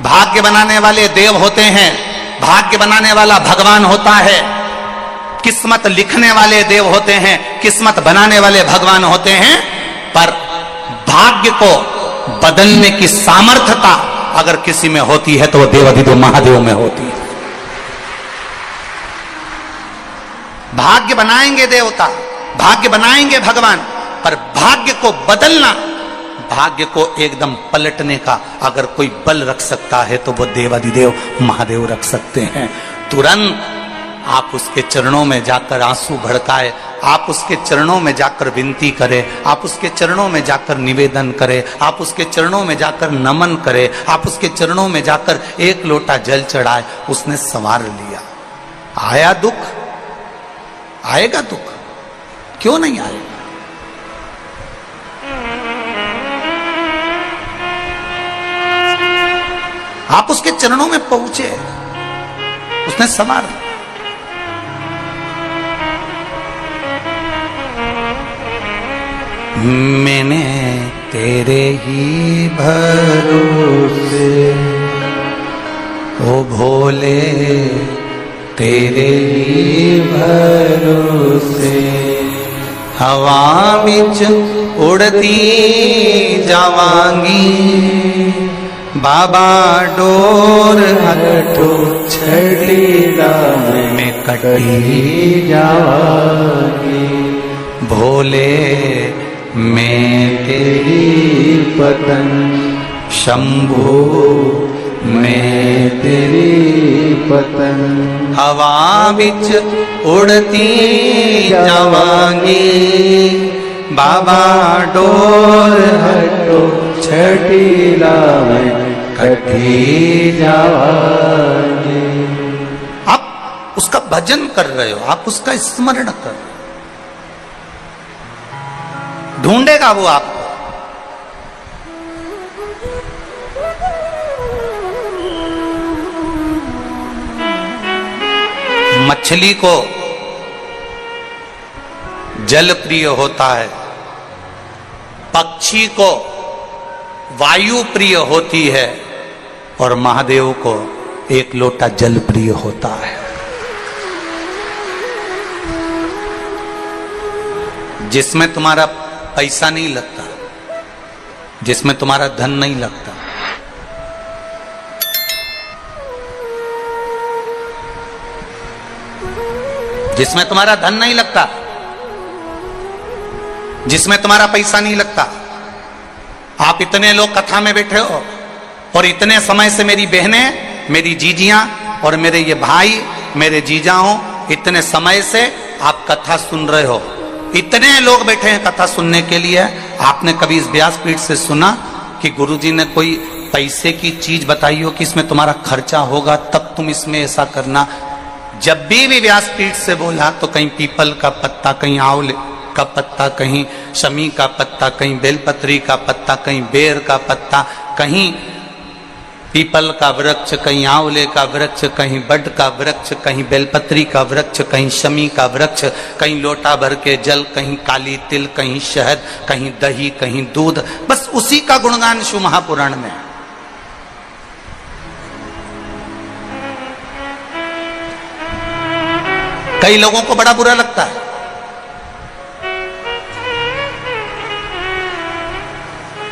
भाग्य बनाने वाले देव होते हैं, भाग्य बनाने वाला भगवान होता है। किस्मत लिखने वाले देव होते हैं, किस्मत बनाने वाले भगवान होते हैं। पर भाग्य को बदलने की सामर्थ्यता अगर किसी में होती है तो वो देवाधिदेव महादेव में होती है। भाग्य बनाएंगे देवता, भाग्य बनाएंगे भगवान, पर भाग्य को बदलना, भाग्य को एकदम पलटने का अगर कोई बल रख सकता है तो वो देवाधिदेव महादेव रख सकते हैं। तुरंत आप उसके चरणों में जाकर आंसू भड़काए, आप उसके चरणों में जाकर विनती करें, आप उसके चरणों में जाकर निवेदन करें, आप उसके चरणों में जाकर नमन करें, आप उसके चरणों में जाकर एक लोटा जल चढ़ाए। उसने संवार लिया। आया दुख, आएगा दुख, क्यों नहीं आएगा? आप उसके चरणों में पहुंचे, उसने संवार लिया। मैंने तेरे ही भरोसे ओ भोले, तेरे ही भरोसे हवा विच उड़ती जावांगी, बाबा डोर हटो छड़ीला में कटी जावांगी। भोले मैं तेरी पतन, शंभो मैं तेरी पतन, हवा विच उड़ती जावांगी, बाबा डोर हटो छटीला में कटी जावांगी। आप उसका भजन कर रहे हो, आप उसका स्मरण कर रहे हो, ढूंढेगा वो आपको। मछली को जल प्रिय होता है, पक्षी को वायु प्रिय होती है, और महादेव को एक लोटा जल प्रिय होता है। जिसमें तुम्हारा पैसा नहीं लगता, जिसमें तुम्हारा धन नहीं लगता, जिसमें तुम्हारा धन नहीं लगता, जिसमें तुम्हारा पैसा नहीं लगता। आप इतने लोग कथा में बैठे हो और इतने समय से मेरी बहनें, मेरी जीजियां और मेरे ये भाई, मेरे जीजाओं, इतने समय से आप कथा सुन रहे हो। इतने लोग बैठे हैं कथा सुनने के लिए। आपने कभी इस व्यासपीठ से सुना कि गुरुजी ने कोई पैसे की चीज बताई हो कि इसमें तुम्हारा खर्चा होगा तब तुम इसमें ऐसा करना? जब भी व्यासपीठ से बोला तो कहीं पीपल का पत्ता, कहीं आंवले का पत्ता, कहीं शमी का पत्ता, कहीं बेलपत्री का पत्ता, कहीं बेर का पत्ता, कहीं पीपल का वृक्ष, कहीं आंवले का वृक्ष, कहीं बड का वृक्ष, कहीं बेलपत्री का वृक्ष, कहीं शमी का वृक्ष, कहीं लोटा भर के जल, कहीं काली तिल, कहीं शहद, कहीं दही, कहीं दूध। बस उसी का गुणगान शिव महापुराण में। कई लोगों को बड़ा बुरा लगता है,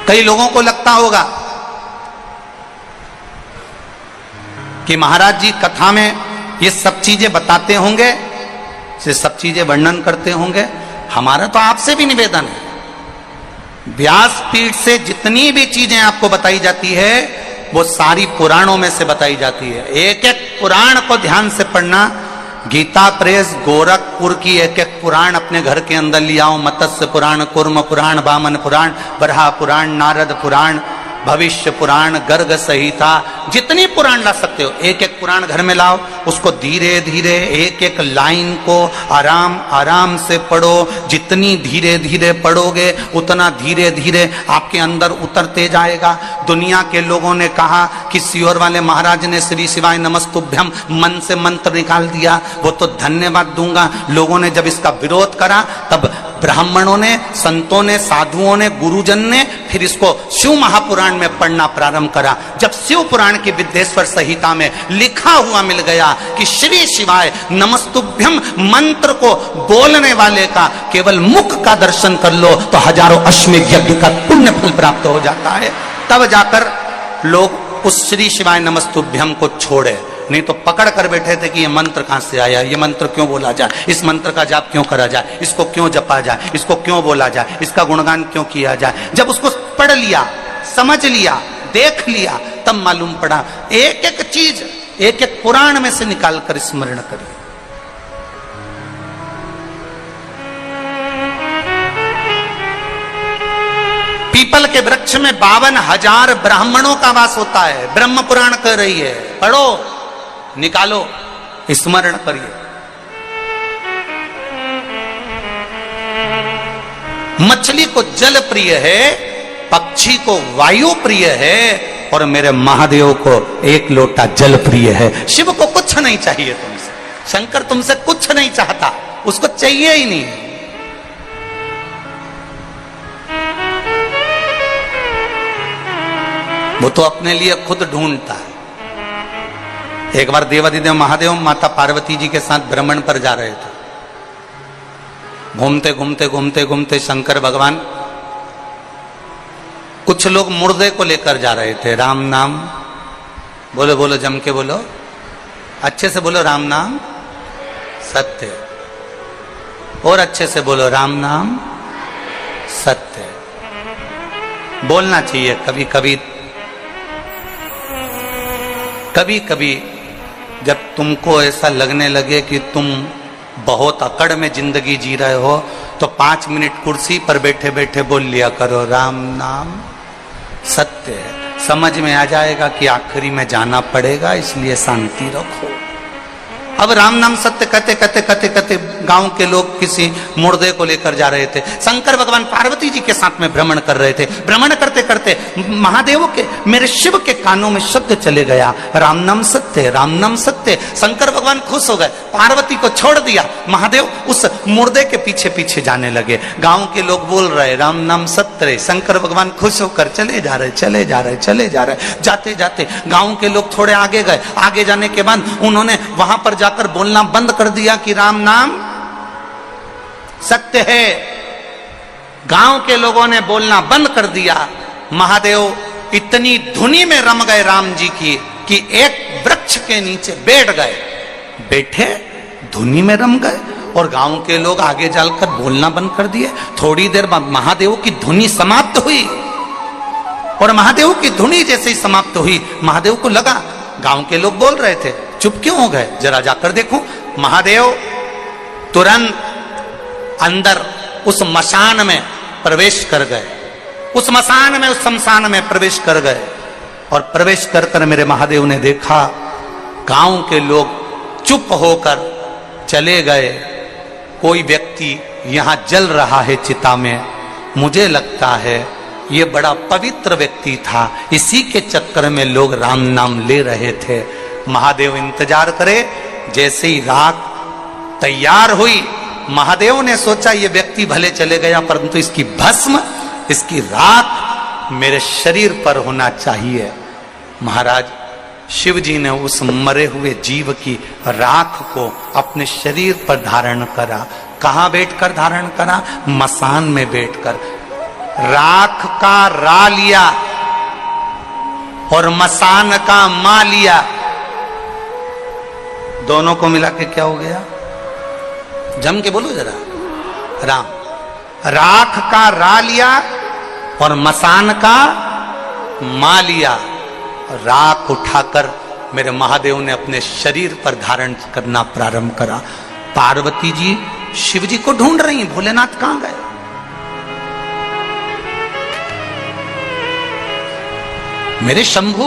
कई लोगों को लगता होगा कि महाराज जी कथा में ये सब चीजें बताते होंगे, ये सब चीजें वर्णन करते होंगे। हमारा तो आपसे भी निवेदन है, व्यासपीठ से जितनी भी चीजें आपको बताई जाती है वो सारी पुराणों में से बताई जाती है। एक एक पुराण को ध्यान से पढ़ना। गीता प्रेस गोरखपुर की एक एक पुराण अपने घर के अंदर ले आओ। मत्स्य पुराण, कुर्म पुराण, वामन पुराण, बरहा पुराण, नारद पुराण, भविष्य पुराण, गर्ग संहिता, जितनी पुराण ला सकते हो एक एक पुराण घर में लाओ। उसको धीरे धीरे एक एक लाइन को आराम आराम से पढ़ो। जितनी धीरे धीरे पढ़ोगे उतना धीरे धीरे आपके अंदर उतरते जाएगा। दुनिया के लोगों ने कहा कि सियोर वाले महाराज ने श्री शिवाय नमस्तुभ्यम मन से मंत्र निकाल दिया, वो तो धन्यवाद दूंगा। लोगों ने जब इसका विरोध करा तब ब्राह्मणों ने, संतों ने, साधुओं ने, गुरुजन ने फिर इसको शिव महापुराण में पढ़ना प्रारंभ करा। जब शिव पुराण की विद्येश्वर संहिता में लिखा हुआ मिल गया कि श्री शिवाय नमस्तुभ्यम मंत्र को बोलने वाले का केवल मुख का दर्शन कर लो तो हजारों अश्वमेध यज्ञ का पुण्य फल प्राप्त हो जाता है, तब जाकर लोग उस श्री शिवाय नमस्तुभ्यम को छोड़े, नहीं तो पकड़ कर बैठे थे कि ये मंत्र कहां से आया, ये मंत्र क्यों बोला जाए, इस मंत्र का जाप क्यों करा जाए, इसको क्यों जपा जाए, इसको क्यों बोला जाए, इसका गुणगान क्यों किया जाए। जब उसको पढ़ लिया, समझ लिया, देख लिया, तब मालूम पड़ा एक एक चीज एक एक पुराण में से निकाल कर स्मरण करिए। पीपल के वृक्ष में 52,000 ब्राह्मणों का वास होता है, ब्रह्म पुराण कर रही है, पढ़ो, निकालो, स्मरण करिए। मछली को जल प्रिय है, पक्षी को वायु प्रिय है और मेरे महादेव को एक लोटा जल प्रिय है। शिव को कुछ नहीं चाहिए तुमसे, शंकर तुमसे कुछ नहीं चाहता, उसको चाहिए ही नहीं। वो तो अपने लिए खुद ढूंढता है। एक बार देवादिदेव महादेव माता पार्वती जी के साथ भ्रमण पर जा रहे थे। घूमते घूमते घूमते घूमते शंकर भगवान, कुछ लोग मुर्दे को लेकर जा रहे थे। राम नाम बोलो, बोलो जम के बोलो, अच्छे से बोलो, राम नाम सत्य, और अच्छे से बोलो, राम नाम सत्य। बोलना चाहिए कभी कभी। कभी कभी जब तुमको ऐसा लगने लगे कि तुम बहुत अकड़ में जिंदगी जी रहे हो, तो 5 मिनट कुर्सी पर बैठे बैठे बोल लिया करो, राम नाम सत्य है। समझ में आ जाएगा कि आखिरी में जाना पड़ेगा, इसलिए शांति रखो। अब राम नाम सत्य कहते कहते कहते कहते गांव के लोग किसी मुर्दे को लेकर जा रहे थे। शंकर भगवान पार्वती जी के साथ में भ्रमण कर रहे थे। भ्रमण करते करते महादेव के, मेरे शिव के कानों में शब्द चले गया, राम नाम सत्य, राम नाम सत्य। शंकर भगवान खुश हो गए, पार्वती को छोड़ दिया, महादेव उस मुर्दे के पीछे पीछे जाने लगे। गांव के लोग बोल रहे राम नाम सत्य, शंकर भगवान खुश होकर चले जा रहे, चले जा रहे, चले जा रहे। जाते जाते गांव के लोग थोड़े आगे गए। आगे जाने के बाद उन्होंने वहां पर जाकर बोलना बंद कर दिया कि राम नाम सत्य है। गांव के लोगों ने बोलना बंद कर दिया। महादेव इतनी धुनी में रम गए राम जी की कि एक वृक्ष के नीचे बैठ गए। बैठे, धुनी में रम गए और गांव के लोग आगे चलकर बोलना बंद कर दिए। थोड़ी देर बाद महादेव की धुनी समाप्त हुई और महादेव की धुनी जैसे ही समाप्त हुई, महादेव को लगा गांव के लोग बोल रहे थे, चुप क्यों हो गए, जरा जाकर देखो। महादेव तुरंत अंदर उस मशान में प्रवेश कर गए, उस मशान में, उस शमशान में प्रवेश कर गए। और प्रवेश कर कर मेरे महादेव ने देखा गांव के लोग चुप होकर चले गए। कोई व्यक्ति यहां जल रहा है चिता में, मुझे लगता है ये बड़ा पवित्र व्यक्ति था, इसी के चक्कर में लोग राम नाम ले रहे थे। महादेव इंतजार करे, जैसे ही राख तैयार हुई, महादेव ने सोचा ये व्यक्ति भले चले गया, परंतु इसकी भस्म, इसकी राख मेरे शरीर पर होना चाहिए। महाराज शिव जी ने उस मरे हुए जीव की राख को अपने शरीर पर धारण करा। कहां बैठकर धारण करा? मसान में बैठकर। राख का रा लिया और मसान का मा लिया, दोनों को मिला के क्या हो गया? जम के बोलो जरा, राम। राख का रा लिया और मसान का मा लिया। राख उठाकर मेरे महादेव ने अपने शरीर पर धारण करना प्रारंभ करा। पार्वती जी शिव जी को ढूंढ रही हैं, भोलेनाथ कहां गए? मेरे शंभु,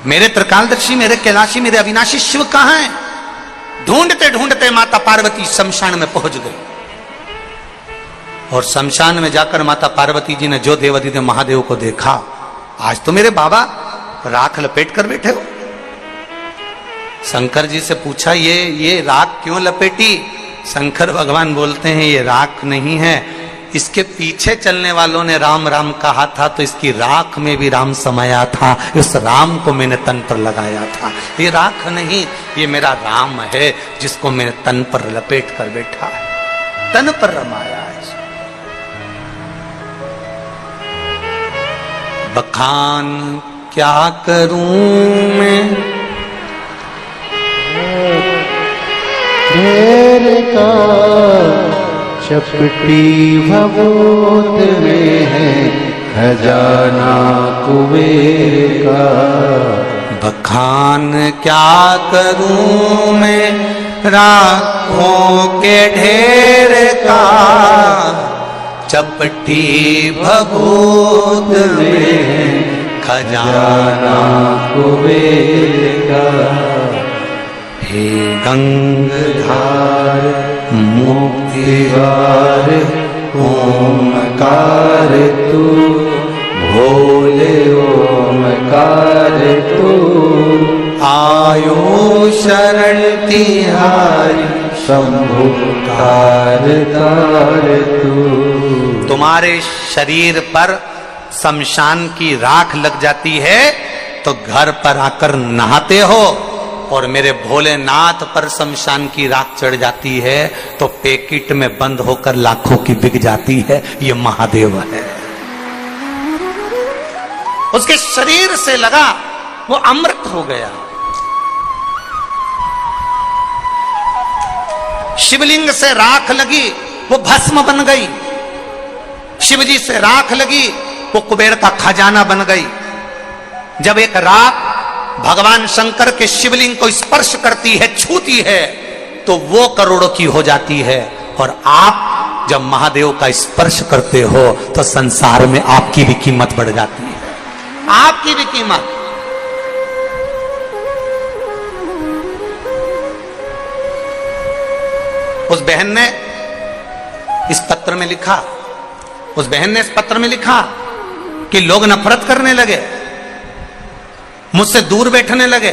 मेरे त्रिकालदर्शी, मेरे कैलाशी, मेरे अविनाशी शिव कहां हैं? ढूंढते ढूंढते माता पार्वती शमशान में पहुंच गई। और शमशान में जाकर माता पार्वती जी ने जो देवादिदेव महादेव को देखा, आज तो मेरे बाबा राख लपेट कर बैठे हो। शंकर जी से पूछा, ये राख क्यों लपेटी? शंकर भगवान बोलते हैं, ये राख नहीं है, इसके पीछे चलने वालों ने राम राम कहा था तो इसकी राख में भी राम समाया था, उस राम को मैंने तन पर लगाया था। ये राख नहीं, ये मेरा राम है जिसको मैंने तन पर लपेट कर बैठा है, तन पर रमाया है। बखान क्या करूं मैं ढेर का, चपटी भभूत में है खजाना कुबेर का। बखान क्या करूं मैं राखों के ढेर का, चपटी भभूत में खजाना कुबेर का। हे गंगाधार मुक्तिवार ओमकार तू, भोले ओमकार तू। आयो शरण तिहारी शंभु तार तार तू। तुम्हारे शरीर पर शमशान की राख लग जाती है तो घर पर आकर नहाते हो, और मेरे भोलेनाथ पर शमशान की राख चढ़ जाती है तो पैकेट में बंद होकर लाखों की बिक जाती है। ये महादेव है, उसके शरीर से लगा वो अमृत हो गया। शिवलिंग से राख लगी वो भस्म बन गई, शिवजी से राख लगी वो कुबेर का खजाना बन गई। जब एक राख भगवान शंकर के शिवलिंग को स्पर्श करती है, छूती है, तो वो करोड़ों की हो जाती है। और आप जब महादेव का स्पर्श करते हो तो संसार में आपकी भी कीमत बढ़ जाती है, आपकी भी कीमत। उस बहन ने इस पत्र में लिखा, उस बहन ने इस पत्र में लिखा कि लोग नफरत करने लगे, मुझसे दूर बैठने लगे,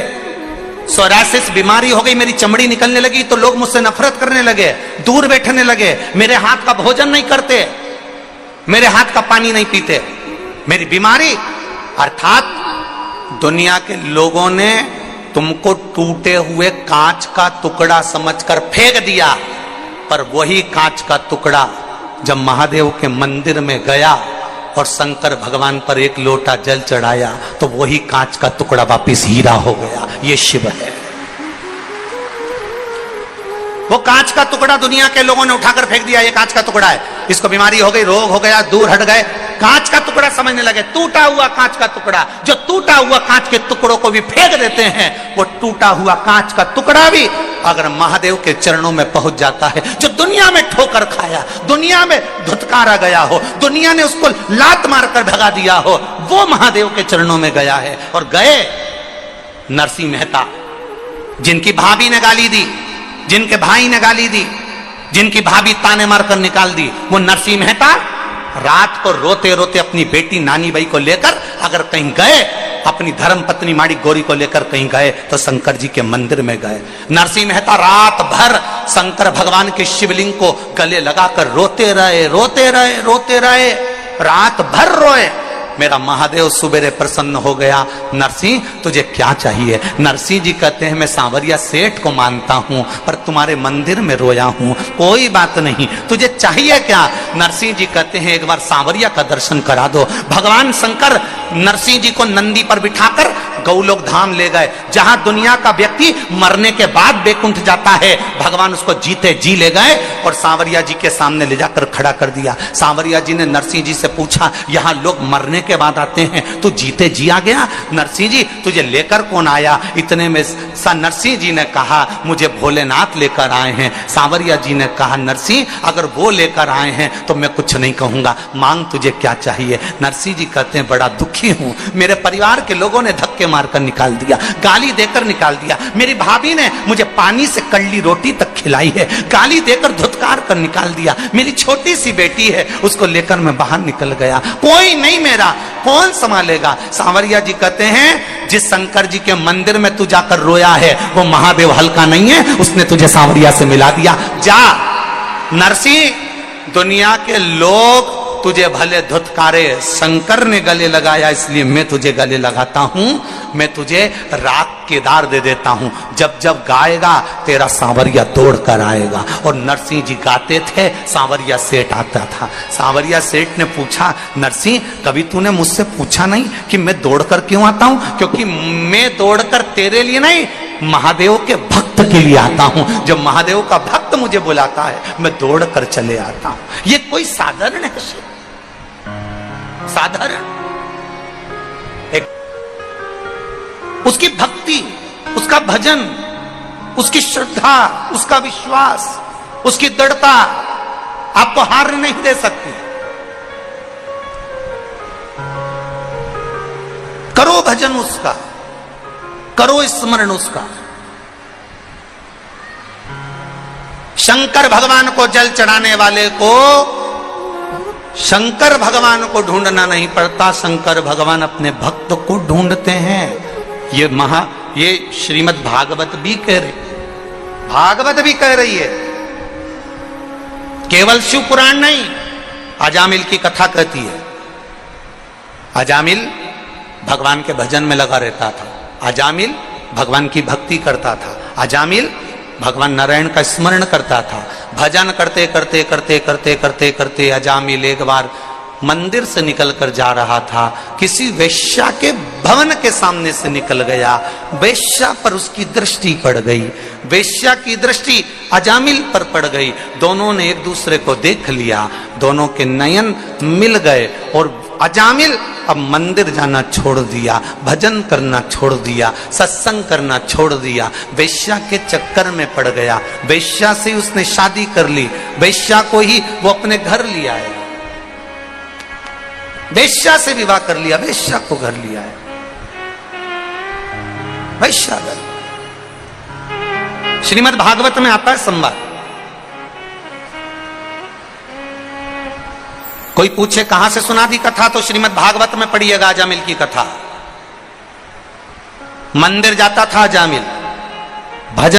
सोरासिस बीमारी हो गई, मेरी चमड़ी निकलने लगी तो लोग मुझसे नफरत करने लगे, दूर बैठने लगे, मेरे हाथ का भोजन नहीं करते, मेरे हाथ का पानी नहीं पीते, मेरी बीमारी। अर्थात दुनिया के लोगों ने तुमको टूटे हुए कांच का टुकड़ा समझकर फेंक दिया, पर वही कांच का टुकड़ा जब महादेव के मंदिर में गया और शंकर भगवान पर एक लोटा जल चढ़ाया तो वही कांच का टुकड़ा वापिस हीरा हो गया। ये शिव है। वो कांच का टुकड़ा दुनिया के लोगों ने उठाकर फेंक दिया, ये कांच का टुकड़ा है, इसको बीमारी हो गई, रोग हो गया, दूर हट गए, कांच का टुकड़ा समझने लगे। टूटा हुआ कांच का टुकड़ा, जो टूटा हुआ कांच के टुकड़ों को भी फेंक देते हैं, वो टूटा हुआ कांच का टुकड़ा भी अगर महादेव के चरणों में पहुंच जाता है, जो दुनिया में ठोकर खाया, दुनिया में धुतकारा गया हो, दुनिया ने उसको लात मारकर भगा दिया हो, वो महादेव के चरणों में गया है। और गए नरसिंह मेहता, जिनकी भाभी ने गाली दी, जिनके भाई ने गाली दी, जिनकी भाभी ताने मारकर निकाल दी, वो नरसिंह मेहता रात को रोते रोते अपनी बेटी नानी बाई को लेकर अगर कहीं गए, अपनी धर्म पत्नी माड़ी गौरी को लेकर कहीं गए तो शंकर जी के मंदिर में गए। नरसिंह मेहता रात भर शंकर भगवान के शिवलिंग को गले लगाकर रोते रहे, रोते रहे, रोते रहे, रात भर रोए। मेरा महादेव सुबेरे प्रसन्न हो गया। नरसिंह तुझे क्या चाहिए? नरसिंह जी कहते हैं मैं सांवरिया सेठ को मानता हूं पर तुम्हारे मंदिर में रोया हूं, कोई बात नहीं, तुझे चाहिए क्या? नरसिंह जी कहते हैं एक बार सांवरिया का दर्शन करा दो। भगवान शंकर नरसिंह जी को नंदी पर बिठाकर गौलोक धाम ले गए, जहां दुनिया का व्यक्ति मरने के बाद बैकुंठ जाता है, भगवान उसको जीते जी ले गए और सांवरिया जी के सामने ले जाकर खड़ा कर दिया। सांवरिया जी ने नरसिंह जी से पूछा यहां लोग मरने के बाद आते हैं, तू जीते जी आ गया? नरसिंह जी तुझे लेकर कौन आया? इतने में नरसिंह जी ने कहा मुझे भोलेनाथ लेकर आए हैं। सांवरिया जी ने कहा नरसिंह अगर वो लेकर आए हैं तो मैं कुछ नहीं कहूंगा, मांग तुझे क्या चाहिए? नरसिंह जी कहते हैं बड़ा दुखी हूं, मेरे परिवार के लोगों ने धक्के मारकर निकाल दिया, गाली देकर निकाल दिया, मेरी भाभी ने मुझे पानी से कड़ली रोटी तक खिलाई है, गाली देकर धुतकार कर निकाल दिया, मेरी छोटी सी बेटी है उसको लेकर मैं बाहर निकल गया, कोई नहीं मेरा, कौन संभालेगा? सांवरिया जी कहते हैं जिस शंकर जी के मंदिर में तू जाकर रोया है वो महादेव हल्का नहीं है, उसने तुझे सांवरिया से मिला दिया। जा नरसिंह दुनिया के लोग तुझे भले धुतकारे, शंकर ने गले लगाया इसलिए मैं तुझे गले लगाता हूं। मैं तुझे राग केदार दे देता हूं, जब जब गाएगा तेरा सांवरिया दौड़ कर आएगा। और नरसिंह जी गाते थे, सांवरिया सेठ आता था। सांवरिया सेठ ने पूछा, नरसिंह कभी तूने मुझसे पूछा नहीं कि मैं दौड़ कर क्यों आता हूं? क्योंकि मैं दौड़कर तेरे लिए नहीं, महादेव के भक्त के लिए आता हूं। जब महादेव का भक्त मुझे बुलाता है मैं दौड़ कर चले आता हूं। ये कोई साधारण है? साधारण? एक उसकी भक्ति, उसका भजन, उसकी श्रद्धा, उसका विश्वास, उसकी दृढ़ता आपको हार नहीं दे सकती। करो भजन उसका, करो स्मरण उसका। शंकर भगवान को जल चढ़ाने वाले को शंकर भगवान को ढूंढना नहीं पड़ता, शंकर भगवान अपने भक्त को ढूंढते हैं। ये श्रीमद् भागवत भी कह रही, भागवत भी कह रही है, केवल शिव पुराण नहीं। अजामिल की कथा कहती है। अजामिल भगवान के भजन में लगा रहता था, अजामिल भगवान की भक्ति करता था, अजामिल भगवान नारायण का स्मरण करता था। भजन करते करते करते करते करते करते अजामिल एक बार मंदिर से निकल कर जा रहा था, किसी वेश्या के भवन के सामने से निकल गया। वेश्या पर उसकी दृष्टि पड़ गई, वेश्या की दृष्टि अजामिल पर पड़ गई। दोनों ने एक दूसरे को देख लिया, दोनों के नयन मिल गए और अजामिल अब मंदिर जाना छोड़ दिया, भजन करना छोड़ दिया, सत्संग करना छोड़ दिया, वेश्या के चक्कर में पड़ गया। वेश्या से उसने शादी कर ली, वेश्या को ही वो अपने घर लिया है, वेश्या से विवाह कर लिया, वेश्या को घर लिया है, वेश्या घर। श्रीमद् भागवत में आता है संवाद। कोई पूछे कहां से सुना दी कथा, तो श्रीमद् भागवत में पढ़िएगा अजामिल की कथा। मंदिर जाता था अजामिल, भजन